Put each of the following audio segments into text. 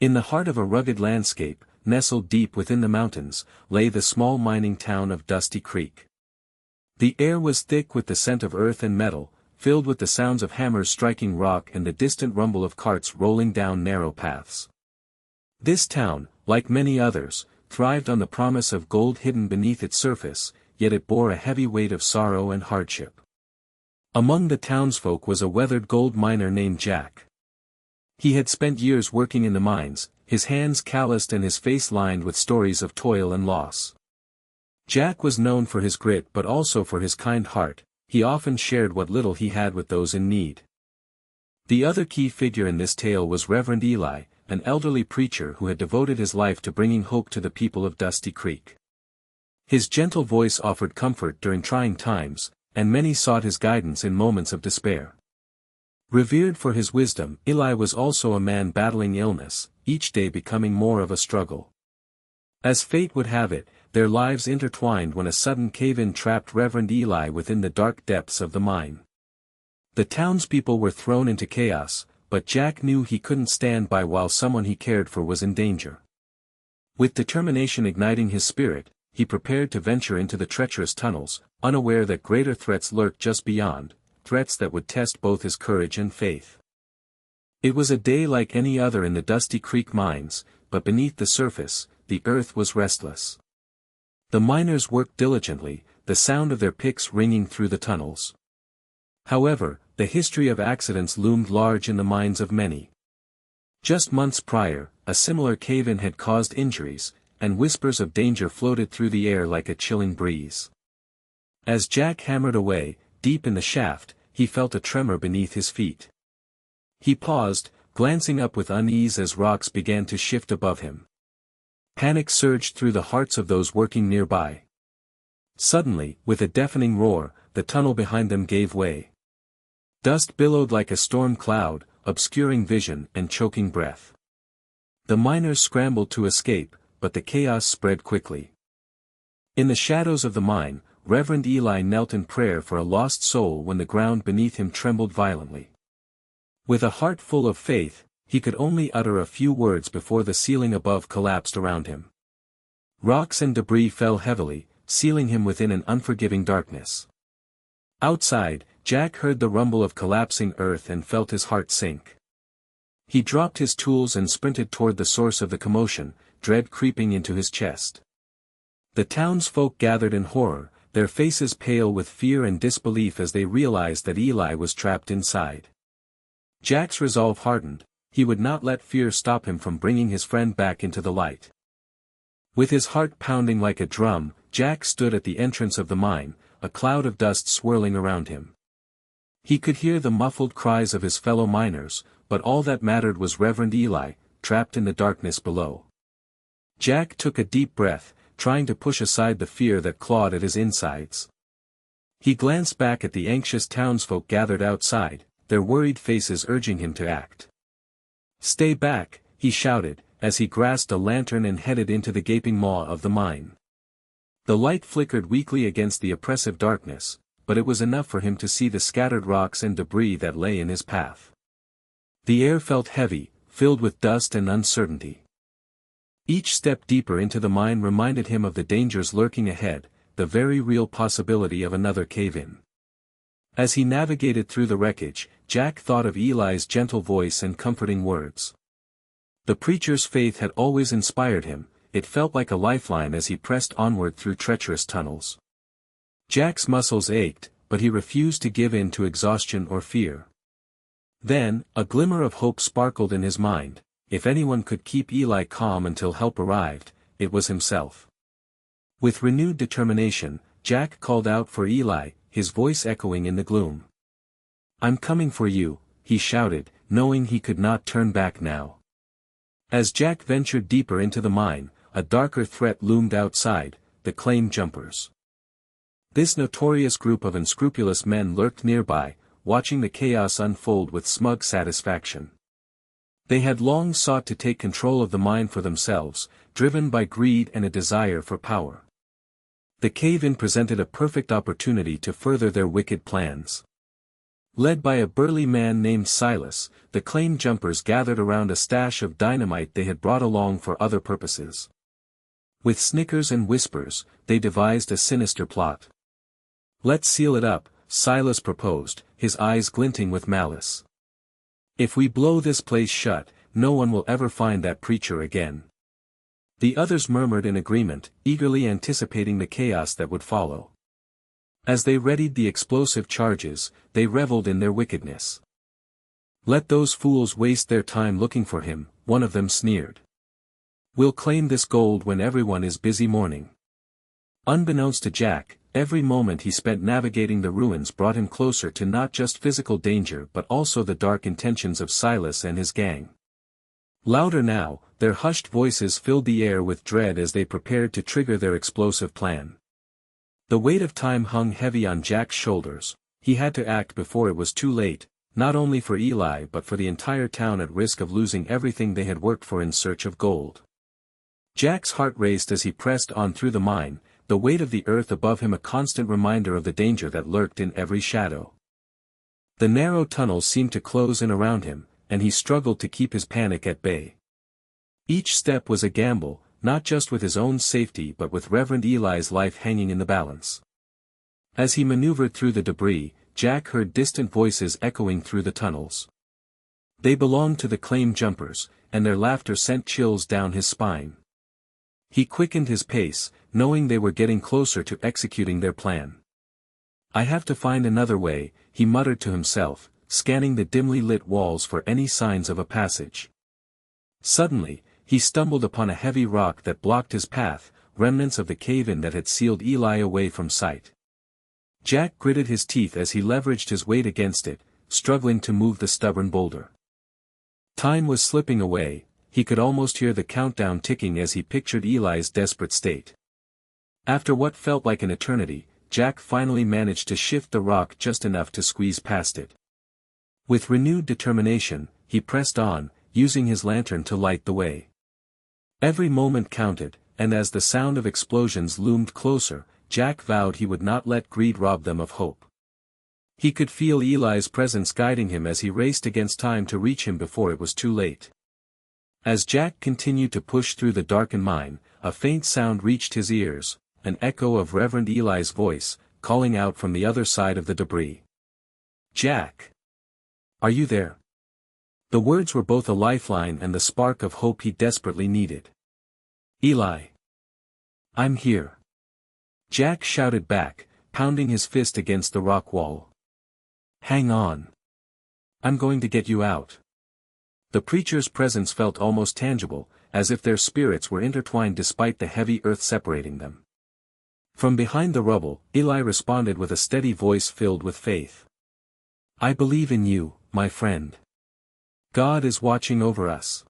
In the heart of a rugged landscape, nestled deep within the mountains, lay the small mining town of Dusty Creek. The air was thick with the scent of earth and metal, filled with the sounds of hammers striking rock and the distant rumble of carts rolling down narrow paths. This town, like many others, thrived on the promise of gold hidden beneath its surface, yet it bore a heavy weight of sorrow and hardship. Among the townsfolk was a weathered gold miner named Jack. He had spent years working in the mines, his hands calloused and his face lined with stories of toil and loss. Jack was known for his grit but also for his kind heart. He often shared what little he had with those in need. The other key figure in this tale was Reverend Eli, an elderly preacher who had devoted his life to bringing hope to the people of Dusty Creek. His gentle voice offered comfort during trying times, and many sought his guidance in moments of despair. Revered for his wisdom, Eli was also a man battling illness, each day becoming more of a struggle. As fate would have it, their lives intertwined when a sudden cave-in trapped Reverend Eli within the dark depths of the mine. The townspeople were thrown into chaos, but Jack knew he couldn't stand by while someone he cared for was in danger. With determination igniting his spirit, he prepared to venture into the treacherous tunnels, unaware that greater threats lurked just beyond, threats that would test both his courage and faith. It was a day like any other in the Dusty Creek mines, but beneath the surface, the earth was restless. The miners worked diligently, the sound of their picks ringing through the tunnels. However, the history of accidents loomed large in the minds of many. Just months prior, a similar cave-in had caused injuries, and whispers of danger floated through the air like a chilling breeze. As Jack hammered away, deep in the shaft, he felt a tremor beneath his feet. He paused, glancing up with unease as rocks began to shift above him. Panic surged through the hearts of those working nearby. Suddenly, with a deafening roar, the tunnel behind them gave way. Dust billowed like a storm cloud, obscuring vision and choking breath. The miners scrambled to escape, but the chaos spread quickly. In the shadows of the mine, Reverend Eli knelt in prayer for a lost soul when the ground beneath him trembled violently. With a heart full of faith, he could only utter a few words before the ceiling above collapsed around him. Rocks and debris fell heavily, sealing him within an unforgiving darkness. Outside, Jack heard the rumble of collapsing earth and felt his heart sink. He dropped his tools and sprinted toward the source of the commotion, dread creeping into his chest. The townsfolk gathered in horror, their faces pale with fear and disbelief as they realized that Eli was trapped inside. Jack's resolve hardened. He would not let fear stop him from bringing his friend back into the light. With his heart pounding like a drum, Jack stood at the entrance of the mine, a cloud of dust swirling around him. He could hear the muffled cries of his fellow miners, but all that mattered was Reverend Eli, trapped in the darkness below. Jack took a deep breath, trying to push aside the fear that clawed at his insides. He glanced back at the anxious townsfolk gathered outside, their worried faces urging him to act. "Stay back," he shouted, as he grasped a lantern and headed into the gaping maw of the mine. The light flickered weakly against the oppressive darkness, but it was enough for him to see the scattered rocks and debris that lay in his path. The air felt heavy, filled with dust and uncertainty. Each step deeper into the mine reminded him of the dangers lurking ahead, the very real possibility of another cave-in. As he navigated through the wreckage, Jack thought of Eli's gentle voice and comforting words. The preacher's faith had always inspired him, it felt like a lifeline as he pressed onward through treacherous tunnels. Jack's muscles ached, but he refused to give in to exhaustion or fear. Then, a glimmer of hope sparkled in his mind. If anyone could keep Eli calm until help arrived, it was himself. With renewed determination, Jack called out for Eli, his voice echoing in the gloom. "I'm coming for you," he shouted, knowing he could not turn back now. As Jack ventured deeper into the mine, a darker threat loomed outside, the claim jumpers. This notorious group of unscrupulous men lurked nearby, watching the chaos unfold with smug satisfaction. They had long sought to take control of the mine for themselves, driven by greed and a desire for power. The cave-in presented a perfect opportunity to further their wicked plans. Led by a burly man named Silas, the claim jumpers gathered around a stash of dynamite they had brought along for other purposes. With snickers and whispers, they devised a sinister plot. "Let's seal it up," Silas proposed, his eyes glinting with malice. "If we blow this place shut, no one will ever find that preacher again." The others murmured in agreement, eagerly anticipating the chaos that would follow. As they readied the explosive charges, they reveled in their wickedness. "Let those fools waste their time looking for him," one of them sneered. "We'll claim this gold when everyone is busy mourning." Unbeknownst to Jack, every moment he spent navigating the ruins brought him closer to not just physical danger but also the dark intentions of Silas and his gang. Louder now, their hushed voices filled the air with dread as they prepared to trigger their explosive plan. The weight of time hung heavy on Jack's shoulders. He had to act before it was too late, not only for Eli but for the entire town at risk of losing everything they had worked for in search of gold. Jack's heart raced as he pressed on through the mine, the weight of the earth above him a constant reminder of the danger that lurked in every shadow. The narrow tunnels seemed to close in around him, and he struggled to keep his panic at bay. Each step was a gamble, not just with his own safety but with Reverend Eli's life hanging in the balance. As he maneuvered through the debris, Jack heard distant voices echoing through the tunnels. They belonged to the claim jumpers, and their laughter sent chills down his spine. He quickened his pace, knowing they were getting closer to executing their plan. "I have to find another way," he muttered to himself, scanning the dimly lit walls for any signs of a passage. Suddenly, he stumbled upon a heavy rock that blocked his path, remnants of the cave-in that had sealed Eli away from sight. Jack gritted his teeth as he leveraged his weight against it, struggling to move the stubborn boulder. Time was slipping away, he could almost hear the countdown ticking as he pictured Eli's desperate state. After what felt like an eternity, Jack finally managed to shift the rock just enough to squeeze past it. With renewed determination, he pressed on, using his lantern to light the way. Every moment counted, and as the sound of explosions loomed closer, Jack vowed he would not let greed rob them of hope. He could feel Eli's presence guiding him as he raced against time to reach him before it was too late. As Jack continued to push through the darkened mine, a faint sound reached his ears, an echo of Reverend Eli's voice, calling out from the other side of the debris. "Jack! Are you there?" The words were both a lifeline and the spark of hope he desperately needed. "Eli! I'm here!" Jack shouted back, pounding his fist against the rock wall. "Hang on! I'm going to get you out." The preacher's presence felt almost tangible, as if their spirits were intertwined despite the heavy earth separating them. From behind the rubble, Eli responded with a steady voice filled with faith. "I believe in you, my friend. God is watching over us."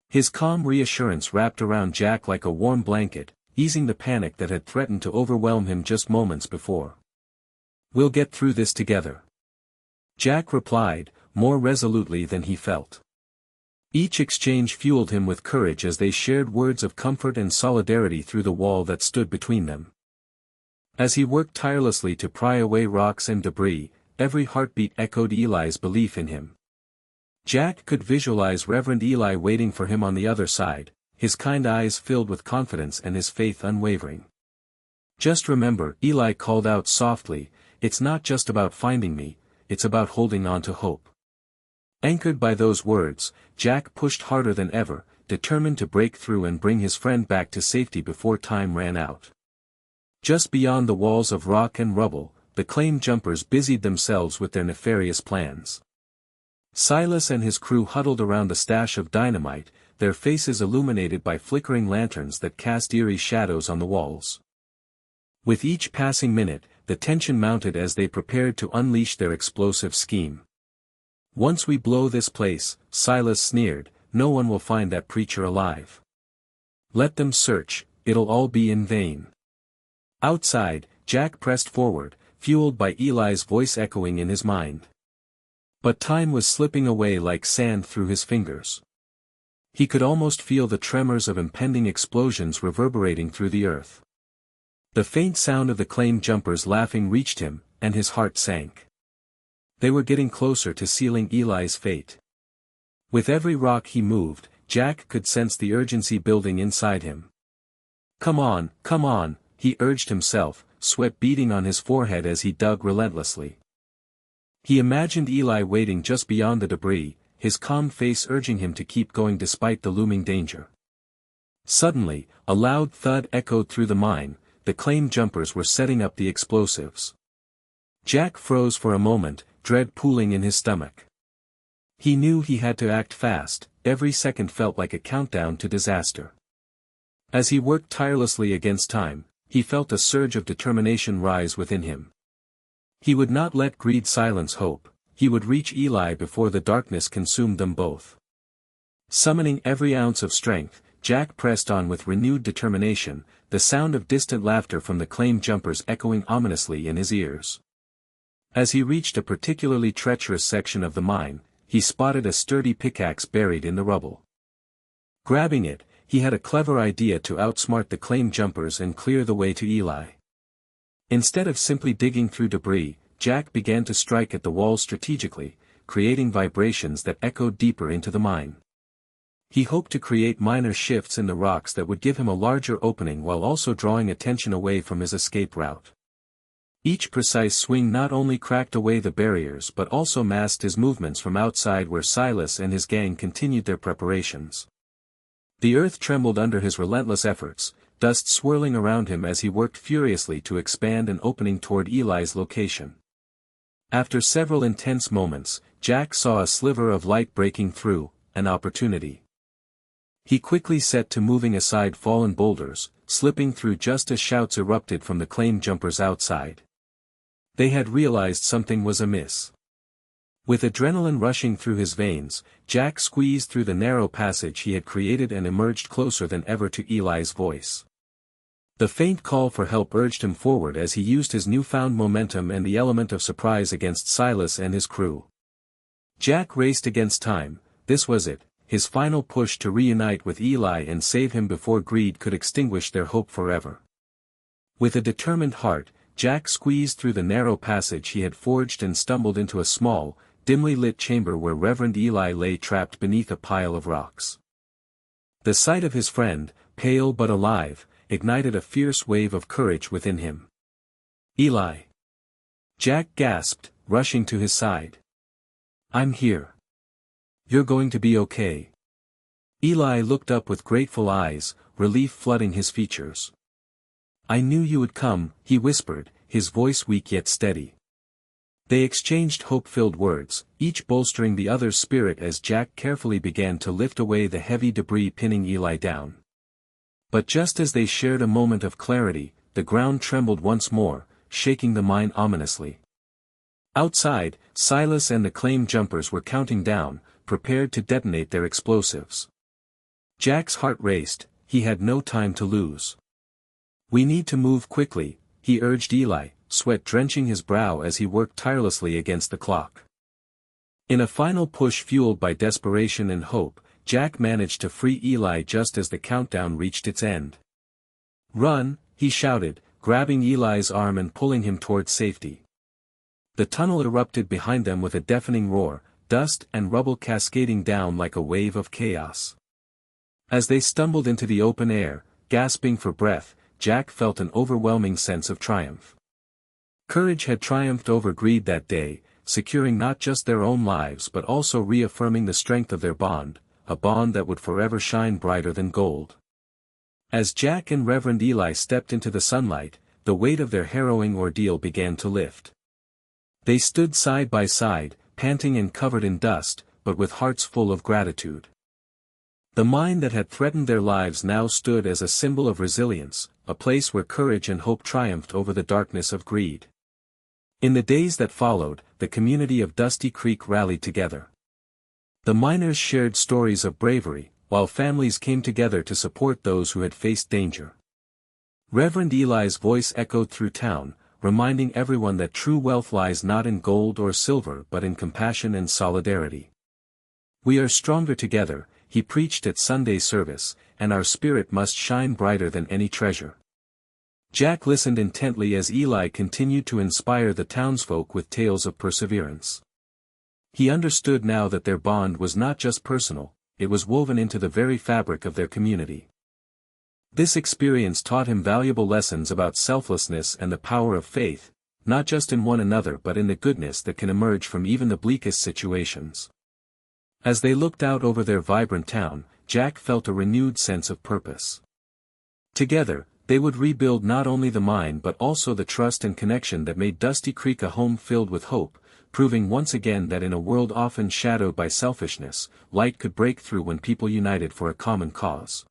His calm reassurance wrapped around Jack like a warm blanket, easing the panic that had threatened to overwhelm him just moments before. "We'll get through this together," Jack replied, more resolutely than he felt. Each exchange fueled him with courage as they shared words of comfort and solidarity through the wall that stood between them. As he worked tirelessly to pry away rocks and debris, every heartbeat echoed Eli's belief in him. Jack could visualize Reverend Eli waiting for him on the other side, his kind eyes filled with confidence and his faith unwavering. "Just remember," Eli called out softly, "it's not just about finding me, it's about holding on to hope." Anchored by those words, Jack pushed harder than ever, determined to break through and bring his friend back to safety before time ran out. Just beyond the walls of rock and rubble, the claim jumpers busied themselves with their nefarious plans. Silas and his crew huddled around a stash of dynamite, their faces illuminated by flickering lanterns that cast eerie shadows on the walls. With each passing minute, the tension mounted as they prepared to unleash their explosive scheme. "Once we blow this place," Silas sneered, "no one will find that preacher alive. Let them search, it'll all be in vain." Outside, Jack pressed forward, fueled by Eli's voice echoing in his mind. But time was slipping away like sand through his fingers. He could almost feel the tremors of impending explosions reverberating through the earth. The faint sound of the claim jumpers laughing reached him, and his heart sank. They were getting closer to sealing Eli's fate. With every rock he moved, Jack could sense the urgency building inside him. Come on, he urged himself, sweat beading on his forehead as he dug relentlessly. He imagined Eli waiting just beyond the debris, his calm face urging him to keep going despite the looming danger. Suddenly, a loud thud echoed through the mine. The claim jumpers were setting up the explosives. Jack froze for a moment, dread pooling in his stomach. He knew he had to act fast, every second felt like a countdown to disaster. As he worked tirelessly against time, he felt a surge of determination rise within him. He would not let greed silence hope, he would reach Eli before the darkness consumed them both. Summoning every ounce of strength, Jack pressed on with renewed determination, the sound of distant laughter from the claim jumpers echoing ominously in his ears. As he reached a particularly treacherous section of the mine, he spotted a sturdy pickaxe buried in the rubble. Grabbing it, he had a clever idea to outsmart the claim jumpers and clear the way to Eli. Instead of simply digging through debris, Jack began to strike at the walls strategically, creating vibrations that echoed deeper into the mine. He hoped to create minor shifts in the rocks that would give him a larger opening while also drawing attention away from his escape route. Each precise swing not only cracked away the barriers but also masked his movements from outside where Silas and his gang continued their preparations. The earth trembled under his relentless efforts, dust swirling around him as he worked furiously to expand an opening toward Eli's location. After several intense moments, Jack saw a sliver of light breaking through, an opportunity. He quickly set to moving aside fallen boulders, slipping through just as shouts erupted from the claim jumpers outside. They had realized something was amiss. With adrenaline rushing through his veins, Jack squeezed through the narrow passage he had created and emerged closer than ever to Eli's voice. The faint call for help urged him forward as he used his newfound momentum and the element of surprise against Silas and his crew. Jack raced against time, this was it. His final push to reunite with Eli and save him before greed could extinguish their hope forever. With a determined heart, Jack squeezed through the narrow passage he had forged and stumbled into a small, dimly lit chamber where Reverend Eli lay trapped beneath a pile of rocks. The sight of his friend, pale but alive, ignited a fierce wave of courage within him. Eli! Jack gasped, rushing to his side. I'm here. You're going to be okay. Eli looked up with grateful eyes, relief flooding his features. I knew you would come, he whispered, his voice weak yet steady. They exchanged hope-filled words, each bolstering the other's spirit as Jack carefully began to lift away the heavy debris pinning Eli down. But just as they shared a moment of clarity, the ground trembled once more, shaking the mine ominously. Outside, Silas and the claim jumpers were counting down, prepared to detonate their explosives. Jack's heart raced, he had no time to lose. We need to move quickly, he urged Eli, sweat drenching his brow as he worked tirelessly against the clock. In a final push fueled by desperation and hope, Jack managed to free Eli just as the countdown reached its end. Run, he shouted, grabbing Eli's arm and pulling him towards safety. The tunnel erupted behind them with a deafening roar, dust and rubble cascading down like a wave of chaos. As they stumbled into the open air, gasping for breath, Jack felt an overwhelming sense of triumph. Courage had triumphed over greed that day, securing not just their own lives but also reaffirming the strength of their bond, a bond that would forever shine brighter than gold. As Jack and Reverend Eli stepped into the sunlight, the weight of their harrowing ordeal began to lift. They stood side by side, panting and covered in dust, but with hearts full of gratitude. The mine that had threatened their lives now stood as a symbol of resilience, a place where courage and hope triumphed over the darkness of greed. In the days that followed, the community of Dusty Creek rallied together. The miners shared stories of bravery, while families came together to support those who had faced danger. Reverend Eli's voice echoed through town, reminding everyone that true wealth lies not in gold or silver but in compassion and solidarity. We are stronger together, he preached at Sunday service, and our spirit must shine brighter than any treasure. Jack listened intently as Eli continued to inspire the townsfolk with tales of perseverance. He understood now that their bond was not just personal, it was woven into the very fabric of their community. This experience taught him valuable lessons about selflessness and the power of faith, not just in one another but in the goodness that can emerge from even the bleakest situations. As they looked out over their vibrant town, Jack felt a renewed sense of purpose. Together, they would rebuild not only the mine but also the trust and connection that made Dusty Creek a home filled with hope, proving once again that in a world often shadowed by selfishness, light could break through when people united for a common cause.